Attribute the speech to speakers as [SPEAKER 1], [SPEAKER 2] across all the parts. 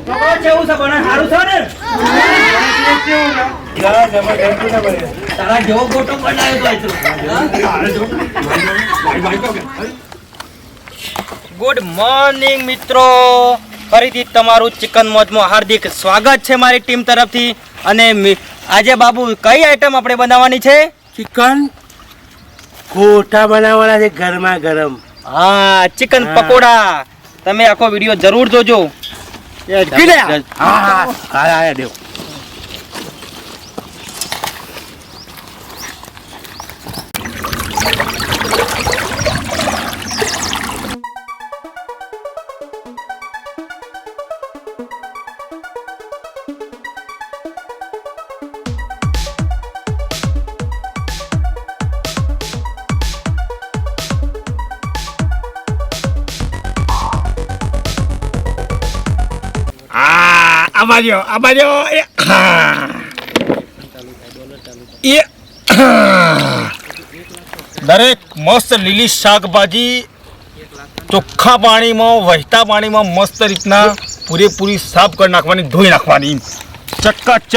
[SPEAKER 1] કેવું છે બને સારું છે ને તારા જેવો ગોટો બનાવ્યો તો ગુડ મોર્નિંગ મિત્રો, ફરીથી તમારું ચિકન મોજમાં હાર્દિક સ્વાગત છે મારી ટીમ તરફથી. અને આજે બાબુ કઈ આઈટમ આપણે બનાવવાની છે?
[SPEAKER 2] ચિકન કોટા બનાવવાના છે ગરમા ગરમ.
[SPEAKER 1] હા, ચિકન પકોડા. તમે આખો વિડિયો જરૂર જોજો.
[SPEAKER 2] હા દેવ. આ બાજુ
[SPEAKER 3] દરેક મસ્ત લીલી શાકભાજી ચોખ્ખા પાણીમાં વહેતા પાણીમાં મસ્ત રીતના પૂરેપૂરી સાફ કરી નાખવાની, ધોઈ નાખવાની ચકાચક.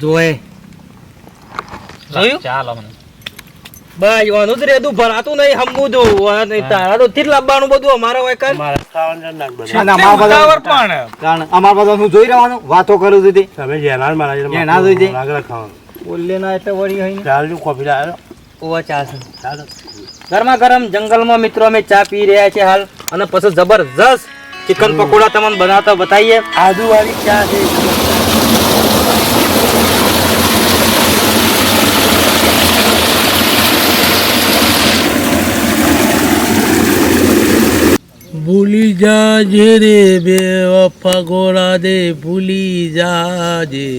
[SPEAKER 1] જોયે જોયું? ચાલો મને બસ વાનું જ રેદું ભરાતું નહીં હમું દો તારા તો થી લાવવાનું બધું અમારા હોય કર અમાર બધા હું જોઈ રહેવાનું વાતો કરું છું
[SPEAKER 2] તમે જેના મારા
[SPEAKER 1] ના જોઈ દે
[SPEAKER 2] ખાવાનું
[SPEAKER 1] બોલે ના એટલે વળી હોય
[SPEAKER 2] ચાલુ કોફી લાવ્યો.
[SPEAKER 1] ઓવા ચા છે ગરમા ગરમ જંગલમાં મિત્રો અમે ચા પી રહ્યા છે હાલ. અને પછી જબરજસ્ત ચિકન પકોડા તમને બનાવતા બતાવીએ.
[SPEAKER 2] આદુ વાળી ચા છે. ભૂલી જાજે રે બેવફા ગોળા દે, ભૂલી જાજે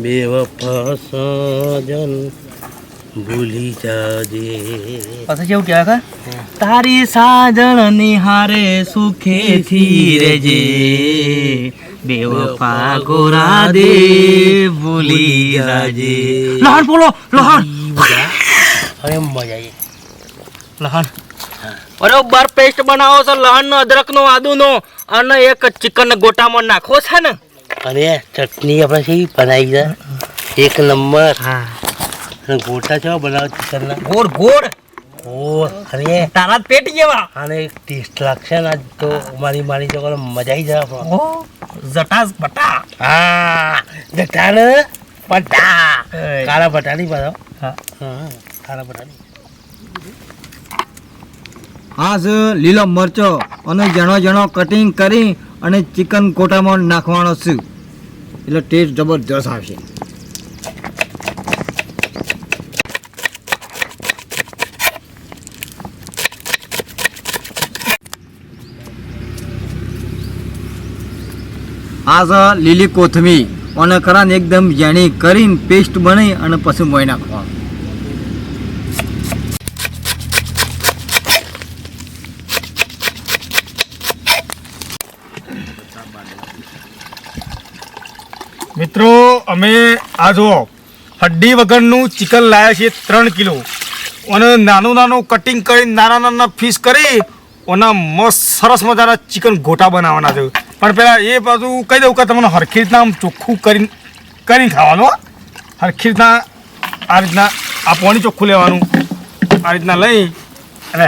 [SPEAKER 2] બેવફા સજન, ભૂલી જાજે.
[SPEAKER 1] પછી કેવું કહેવાય કે તારી સાજણ નિહારે સુખેથી રેજે, બેવફા ગોરા દે ભૂલી જાજે. લહણ બોલો લહણ.
[SPEAKER 2] અરે મજા આવી
[SPEAKER 1] લહણ બરોબર પેસ્ટ બનાવો છો લહણ નો, અદરક નો, આદુ નો અને એક ચિકન ગોટામાં નાખો છે ને.
[SPEAKER 2] અને ચટણી આપણે શી બનાવી છે એક નંબર.
[SPEAKER 1] હા
[SPEAKER 2] ગોટા છે બનાવો ચિકન ના
[SPEAKER 1] ગોળ ગોળ.
[SPEAKER 2] અરે
[SPEAKER 1] તારા જ પેટ જેવા.
[SPEAKER 2] આને ટેસ્ટ લાગશે ને આજ તો મારી તો મજા આવી જાય.
[SPEAKER 1] જટાસ બટા.
[SPEAKER 2] હા જટા ને બટા, કાળા બટા ની પાછો. હા કાળા બટા ની.
[SPEAKER 4] આ છે લીલો મરચો અને જણો કટિંગ કરી અને ચિકન કોટામાં નાખવાનો છે એટલે ટેસ્ટ જબરજસ્ત આવશે. આ છે લીલી કોથમીર અને ખરા એકદમ ઝીણી કરીને પેસ્ટ બનાવી અને પછી મોઈ નાખવાનું.
[SPEAKER 3] મિત્રો અમે આ જુઓ હડ્ડી વગરનું ચિકન લાવ્યા છીએ 3 કિલો અને નાનું કટિંગ કરી નાના પીસ કરી ઓના મસ્ત સરસ મજાના ચિકન ગોટા બનાવવાના છે. પણ પેલા એ પાછું કહી દઉં કે તમને હરખી રીતના આમ ચોખ્ખું કરીને ખાવાનું. હરખી રીતના આ રીતના આ પાણી ચોખ્ખું લેવાનું. આ રીતના લઈ અને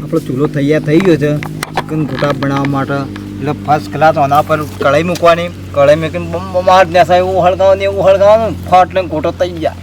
[SPEAKER 4] આપણો ચૂલો તૈયાર થઈ ગયો છે ચિકન ગોટા બનાવવા માટે. એટલે ફર્સ્ટ ક્લાસ આના પર કઢાઈ મૂકવાની, કઢાઈ મૂકીને બમાટ નેસા એવું હળગાવવાનું ફાટ લઈને ગોટો તૈયાર.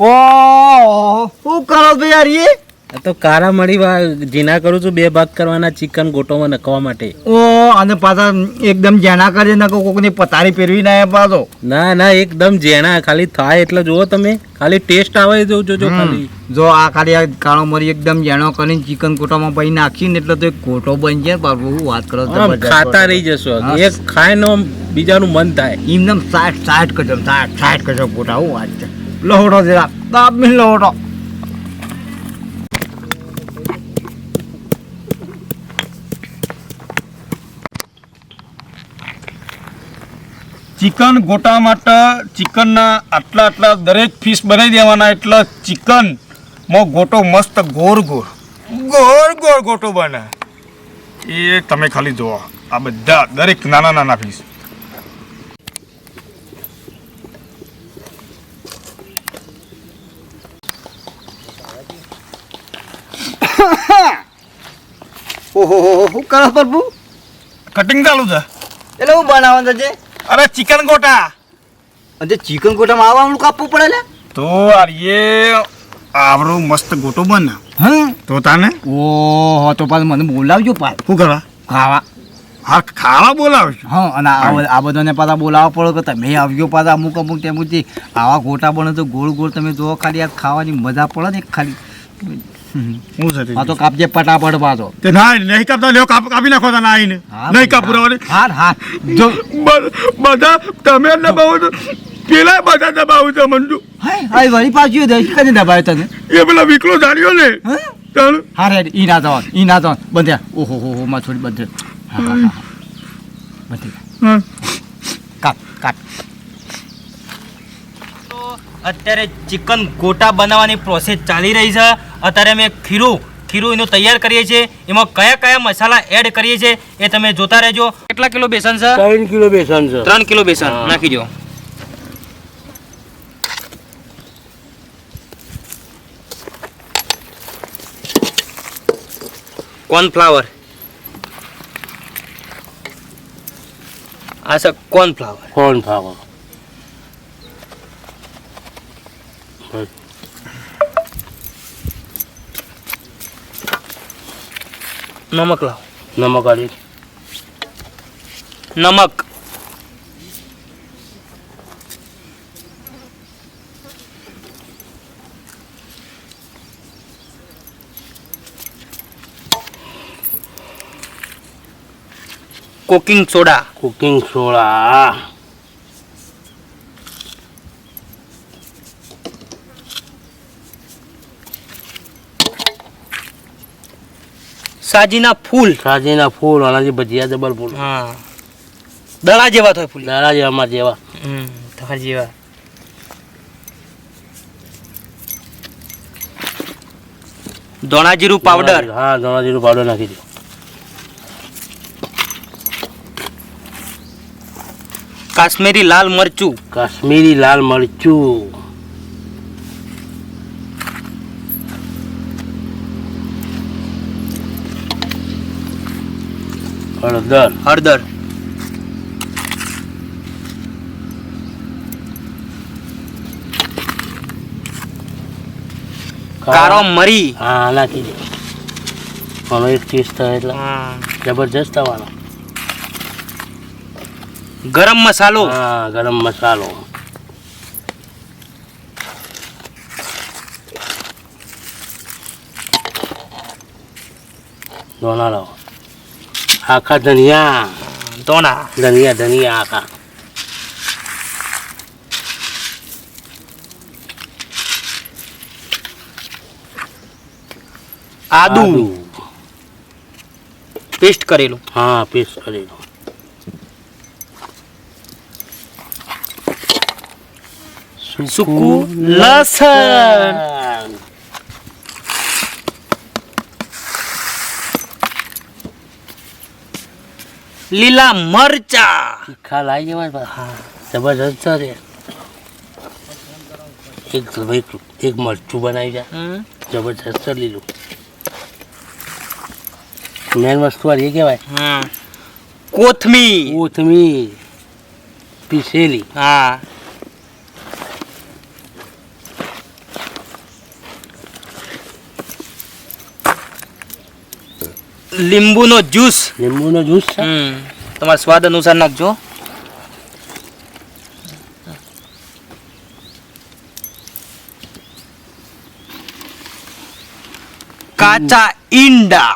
[SPEAKER 4] ઓહ શું કરો છો યાર એ?
[SPEAKER 2] તો કારા મળી જીના કરું છું, 2 ભાગ કરવાના ચિકન ગોટોમાં નખવા માટે.
[SPEAKER 4] ઓ અને પાછા એકદમ જેના કરે ને કોકની પતારી પહેરવી ના પાછો.
[SPEAKER 2] ના ના એકદમ જેણા, ખાલી થાય એટલે જુઓ તમે, ખાલી ટેસ્ટ આવે જોજો ખાલી.
[SPEAKER 4] જો આ ખાલી આ કાળો મરી એકદમ જેણો કરીને ચિકન ગોટામાં પછી નાખીને એટલે તો એક ગોટો બની જાય. બાબુ વાત કરો
[SPEAKER 2] ખાતા રહી જશો, એક ખાય ને બીજાનું મન થાય.
[SPEAKER 4] એમનેમ 60 કજો ગોટા. હું વાત છે. લહોડો જરા દાબી લહોડો.
[SPEAKER 3] ચિકન ગોટા માટે ચિકનના આટલા દરેક પીસ બનાવી દેવાના. એટલે ચિકનમાં ગોટો મસ્ત ગોળ ગોટો બને. એ તમે ખાલી જુઓ, આ બધા દરેક નાના પીસ.
[SPEAKER 4] ઓહો શું કરો પ્રભુ?
[SPEAKER 3] કટિંગ ચાલુ છે.
[SPEAKER 4] એટલે હું બનાવવાનું છે?
[SPEAKER 3] અરે ચિકન ગોટા.
[SPEAKER 4] અને ચિકન ગોટામાં આવવાનું કાપવું પડે ને?
[SPEAKER 3] તો એ આવરો મસ્ત ગોટો બને.
[SPEAKER 4] હા
[SPEAKER 3] તો તાને
[SPEAKER 4] ઓહો તો પાછું મને બોલાવજો પાછું.
[SPEAKER 3] શું કરવા?
[SPEAKER 4] ખાવા.
[SPEAKER 3] હા ખાવા બોલાવશું.
[SPEAKER 4] હા અને આ બધાને પાછા બોલાવવા પડે કે તમે આવજો પાછા અમુક તેમાંથી આવા ગોટા બને તો ગોળ તમે જો ખાલી આ ખાવાની મજા પડે ને ખાલી.
[SPEAKER 3] હું છે
[SPEAKER 4] આ તો કાપજે ફટાફટ પાછો.
[SPEAKER 3] તે ના નહીં કાપતા, લ્યો કાપી નાખો તા ના આઈને. નહીં કાપુરાવાની.
[SPEAKER 4] હા જો
[SPEAKER 3] બધા તમે જ દબાવો તો પેલા બધા દબાવું છે મંજુ.
[SPEAKER 4] હા વળી પાછું દઈ કને દબાવ્યો તને?
[SPEAKER 3] એ પેલા વિકલો જાણ્યો ને. ચાલ
[SPEAKER 4] હા રે ઈ ના જવાનું બંધ્યા. ઓહો હો માં થોડી બંધે. હા બંધી કાપ.
[SPEAKER 1] અત્યારે ચિકન ગોટા બનાવવાની પ્રોસેસ ચાલી રહી છે. અત્યારે અમે ખીરું એનું તૈયાર કરીએ છીએ. એમાં કયા મસાલા એડ કરીએ છીએ એ તમે જોતા રહેજો. કેટલા કિલો બેસન છે?
[SPEAKER 2] 3 કિલો બેસન છે.
[SPEAKER 1] 3 કિલો બેસન નાખી દો. કોર્નફ્લાવર, આ છે કોર્નફ્લાવર. નમક લાવો.
[SPEAKER 2] નમક આલી.
[SPEAKER 1] નમક, કુકિંગ સોડા, સાજીના ફૂલ.
[SPEAKER 2] આનાથી ભજીયા જબર ફૂલ.
[SPEAKER 1] હા દડા જેવા થાય ફૂલ.
[SPEAKER 2] દાડા જેવા અમાર જેવા.
[SPEAKER 1] તમારા જેવા. ધોણા જીરું પાવડર.
[SPEAKER 2] હા ધોણા જીરું પાવડર નાખી દો.
[SPEAKER 1] કાશ્મીરી લાલ મરચું. હળદર. કારો મરી.
[SPEAKER 2] હા નાખી દે. આનો એક ટેસ્ટ થાય એટલે જબરજસ્ત આવવાનો.
[SPEAKER 1] ગરમ મસાલો.
[SPEAKER 2] હા, ગરમ મસાલો. ધોના લાવો. આખા ધનિયા. ધનિયા આખા.
[SPEAKER 1] આદુ પેસ્ટ કરેલું.
[SPEAKER 2] હા, પેસ્ટ કરેલું.
[SPEAKER 1] સૂકું લસણ. લીલા મરચા.
[SPEAKER 2] તીખા લાવી જવા. હા, જબરજસ્ત છે. એક મરચું બનાવી જાય. જબરજસ્ત લીલું. મેન વસ્તુ આ કહેવાય.
[SPEAKER 1] કોથમીર
[SPEAKER 2] પીસેલી.
[SPEAKER 1] હા. લીંબુનો જ્યુસ.
[SPEAKER 2] છે.
[SPEAKER 1] તમારા સ્વાદ અનુસાર નાખજો. કાચા ઈંડા.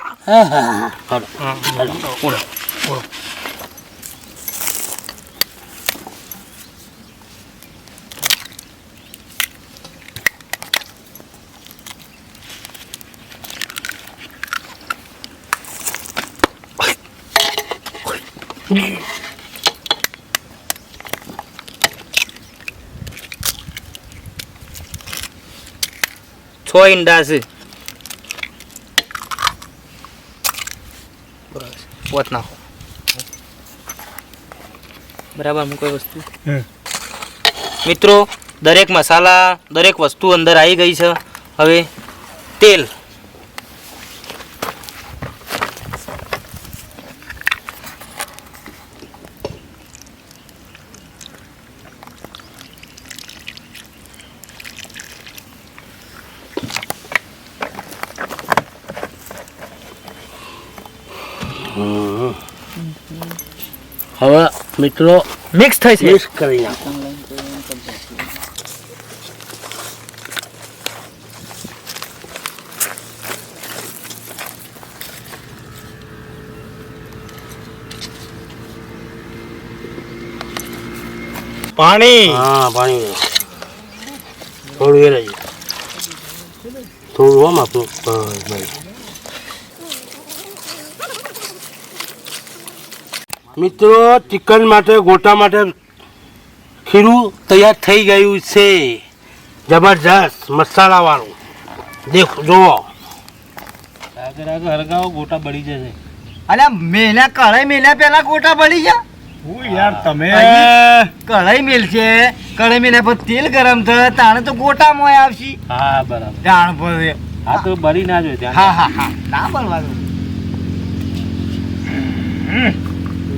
[SPEAKER 1] છ ઈંડા છે. પોત નાખો. બરાબર. અમુક કોઈ વસ્તુ મિત્રો, દરેક મસાલા દરેક વસ્તુ અંદર આવી ગઈ છે. હવે તેલ.
[SPEAKER 2] હવે મિત્રો
[SPEAKER 1] મિક્સ થાય છે.
[SPEAKER 2] મિક્સ કરી નાખો.
[SPEAKER 1] પાણી.
[SPEAKER 2] હા, પાણી થોડું એ રહી. થોડું આમ આપણું. મિત્રો, ચિકન માટે ગોટા માટે ખીરું તૈયાર થઈ ગયું છે. જબરજસ્ત મસાલાવાળું. દેખો, જુઓ.
[SPEAKER 1] હરગાવો ગોટા બળી જશે.
[SPEAKER 4] અલ્યા મેલા કઢાઈ મેલ્યા પેલા ગોટા બળી જા.
[SPEAKER 3] હું યાર તમે
[SPEAKER 4] કઢાઈ મેલ છે. કઢાઈ મેલ્યા પર તેલ ગરમ થાય તાણે તો ગોટા મોય આવશી.
[SPEAKER 1] હા, બરાબર.
[SPEAKER 4] જાણ પર
[SPEAKER 1] હા, તો બળી ના જોઈએ.
[SPEAKER 4] હા ના બળવાનું.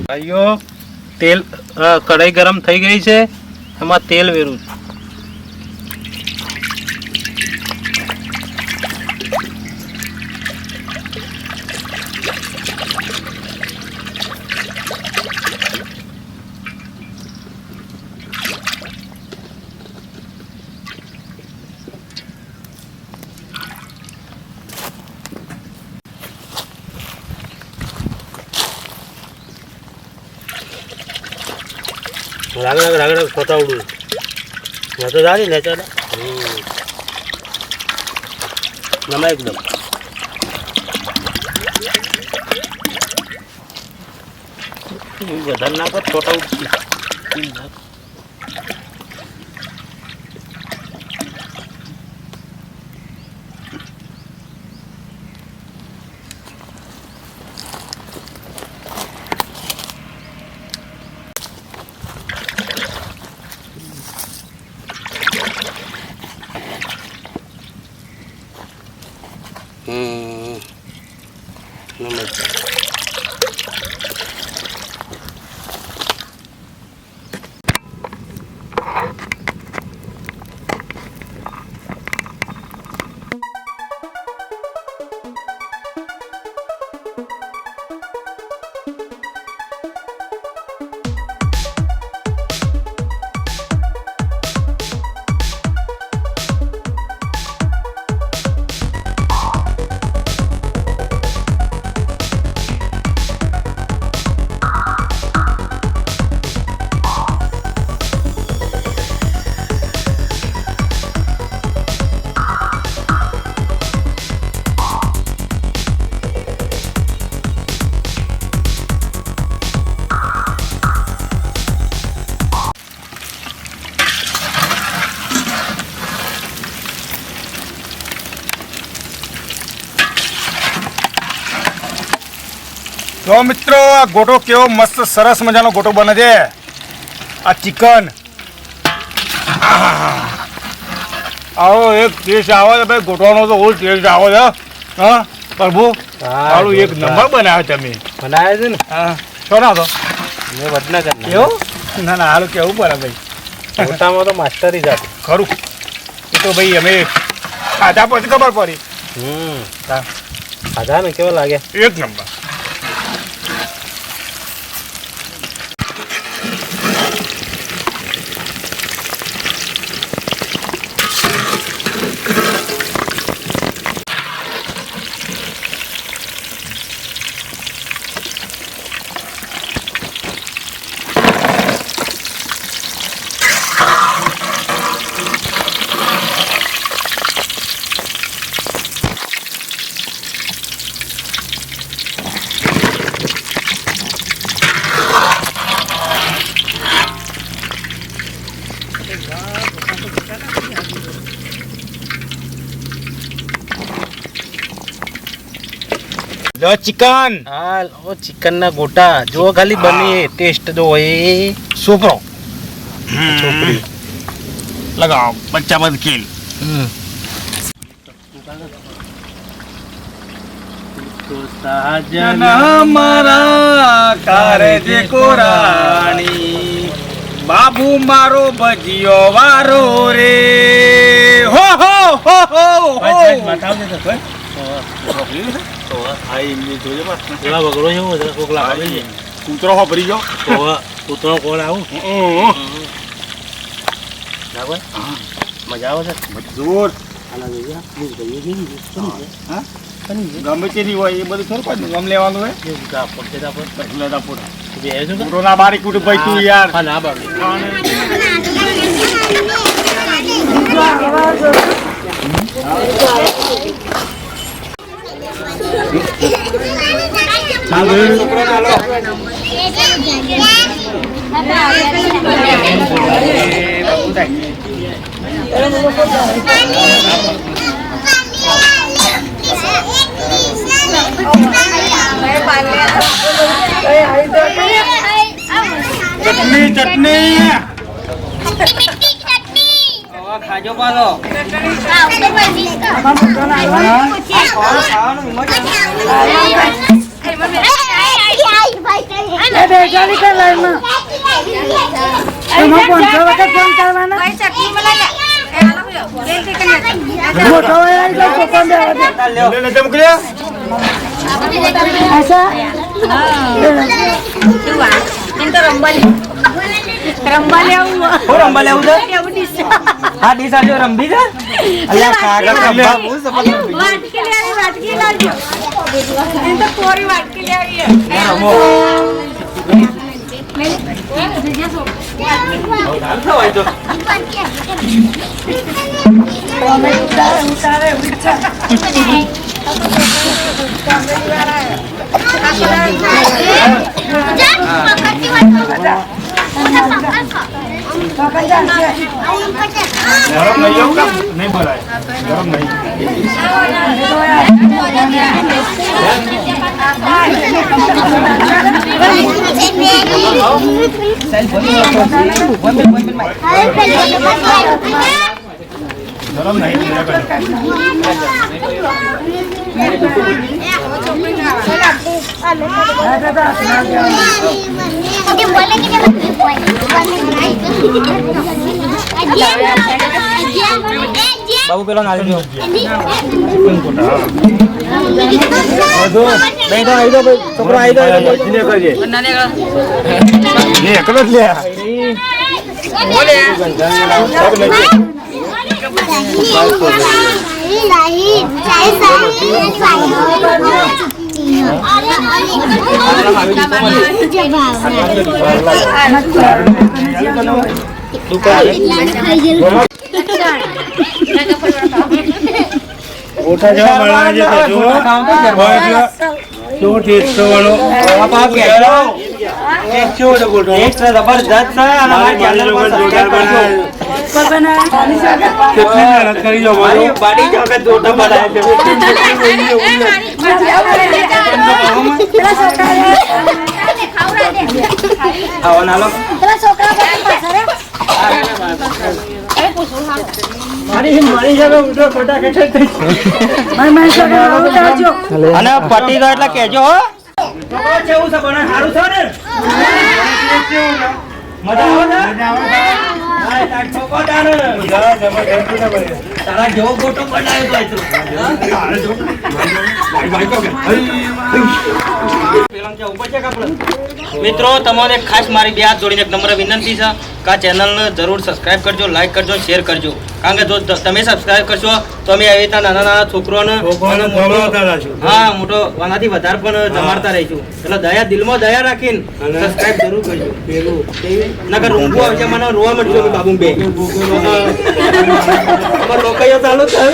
[SPEAKER 1] ભાઈઓ, તેલ કઢાઈ ગરમ થઈ ગઈ છે. એમાં તેલ વેરું.
[SPEAKER 2] રાગડા છોટા ઉડું તો સારી ને ચાલે. નમા એકદમ.
[SPEAKER 1] વધારે નાખો, છોટા ઉડતી.
[SPEAKER 3] જો મિત્રો આ ગોટો કેવો મસ્ત સરસ મજાનો ગોટો બને છે. આ ચિકન આવો એક ટેસ્ટ આવે છે ભાઈ, ગોટવાનો તો ઓલ ટેસ્ટ આવે છે. હા પ્રભુ સારું એક નંબર બનાવ્યો તમે.
[SPEAKER 2] બનાવે છે ને
[SPEAKER 3] હા છો ના તો
[SPEAKER 2] મેં વડના કરી
[SPEAKER 3] એવું ના ના હાલું કેવું પડે ભાઈ.
[SPEAKER 2] મોટામાં તો માસ્ટરી જ હતી.
[SPEAKER 3] ખરું એ તો ભાઈ અમે ખાધા પછી ખબર પડી.
[SPEAKER 2] ખાધા ને કેવો લાગે?
[SPEAKER 3] એક નંબર. લો ચિકન.
[SPEAKER 2] હા ઓ ચિકન ના ગોટા જો ખાલી બની ટેસ્ટ જો એ
[SPEAKER 3] સોપરો છોકરી લગાવો બચ્ચા બંધ ખેલ. મારા કારજે કોરાણી બાબુ મારો ભજીયો વારો રે હો હો હો હો કૂતરો હો ભરી ગયો.
[SPEAKER 2] કૂતરો કોણ આવું મજા આવે છે.
[SPEAKER 3] જોર ગમે તેની હોય એ બધું થોડું કોઈ ગમ લેવાનું હોય. કૂતરોના બારી કૂટ ભાઈ તું યાર. ચટણી ચટણી
[SPEAKER 1] ખાજો પાછો.
[SPEAKER 5] રંબા લેવું છે.
[SPEAKER 1] હા ડીશ આજો રંબી છે. અલ્યા કાગળ રંબા
[SPEAKER 5] વાટકી લાવજો. એમ તો કોરી વાટકી લેવી.
[SPEAKER 3] ગરમ નહીં એવું કામ નહીં બોલાય. ગરમ નહીં. ગરમ નહીં.
[SPEAKER 1] બાબુ પેલો નાલી દો.
[SPEAKER 2] છોકરો આવી દો
[SPEAKER 3] એકલો જ લે. ઓઠા જવા મળવા છે તો જો શું ટેસ્ટ વાળો
[SPEAKER 1] એક્સ્ટ્રા જબરદસ્ત છે અને અમારે
[SPEAKER 2] કેટલી મહેનત કરી જો બોલો
[SPEAKER 1] બાડી જ વખત ગોટા બનાવે છે આવો નાલો અને પટી ગયો એટલે કેજો હો કેવું છે બને સારું છે ને મજા આવે છે હા તાર છોકો તાર તારા જેવો ગોટો બનાવ્યો તો મિત્રો તમને ખાસ મારી બે હાથ જોડીને એક નમ્ર વિનંતી છે કે આ ચેનલને જરૂર સબસ્ક્રાઇબ કરજો, લાઈક કરજો, શેર કરજો. કારણ કે જો તમે સબસ્ક્રાઇબ કરશો તો અમે આવી રીતના નાના નાના છોકરોને હા મોટો આનાથી વધારે પણ જમાડતા રહીશું. એટલે દયા દિલમાં દયા રાખીને સબસ્ક્રાઇબ જરૂર કરજો. નકર રૂંગું આવશે મને રોવા મળશે બાબુ બે લોકોયો ચાલુ થયું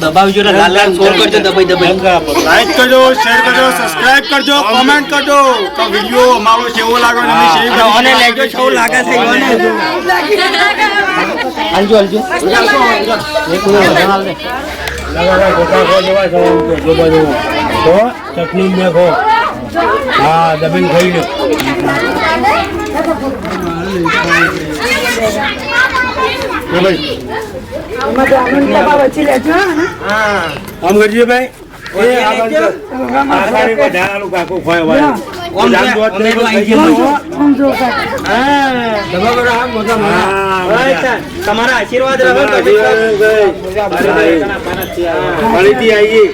[SPEAKER 1] દબાવજો લાલ લાલ શોર કરજો દબાઈ દબાઈ
[SPEAKER 3] લાઈક કરજો, શેર કરજો, સબસ્ક્રાઇબ કરજો, કોમેન્ટ કરજો કે વિડિયો અમારો કેવો લાગ્યો અને શેર કરજો
[SPEAKER 1] અને લેજો છો લાગે છે ઈવને આલજો આલજો એક મિનિટ હાલ દે
[SPEAKER 2] તો ચટણી મેં ખો હા દબીને ખાઈ લો આમ કરજો ભાઈ એ આ બંધ આખાને વધારાનું કાકો ખોય ભાઈ
[SPEAKER 1] ઓમ જામ દોત ને આવી ગયો તમારા આશીર્વાદ રહો
[SPEAKER 2] ફરીથી આવીએ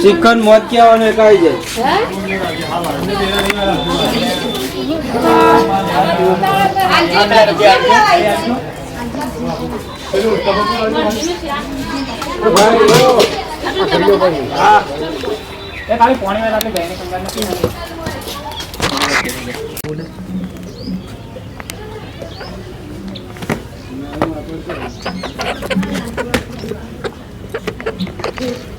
[SPEAKER 4] ચિકન મોત કેવાને કાઈ જાય
[SPEAKER 1] ખાલી પાણી વાળા આપણે ગઈને કંગાળ નથી
[SPEAKER 5] Thank you.